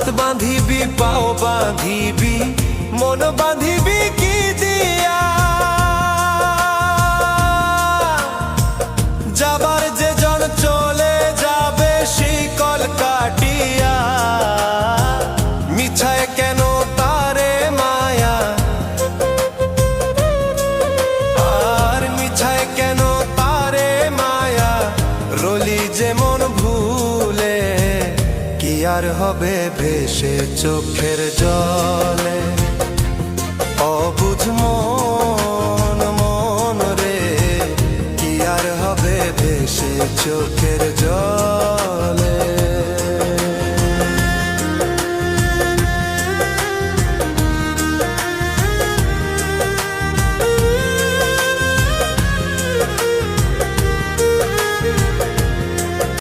হাত বাঁধিবি পাও বাঁধিবি মন বাঁধিবি কি দিয়া যাবার যে জন চলে যাবে শিকল কাটিয়া মিছায় কেন তারে মায়া আর মিছায় কেন তারে মায়া রলি যেমন ভুলে কি আর হবে ভেসে চোখের জলে অবুঝ মন মন রে কি আর হবে ভেসে চোখের জলে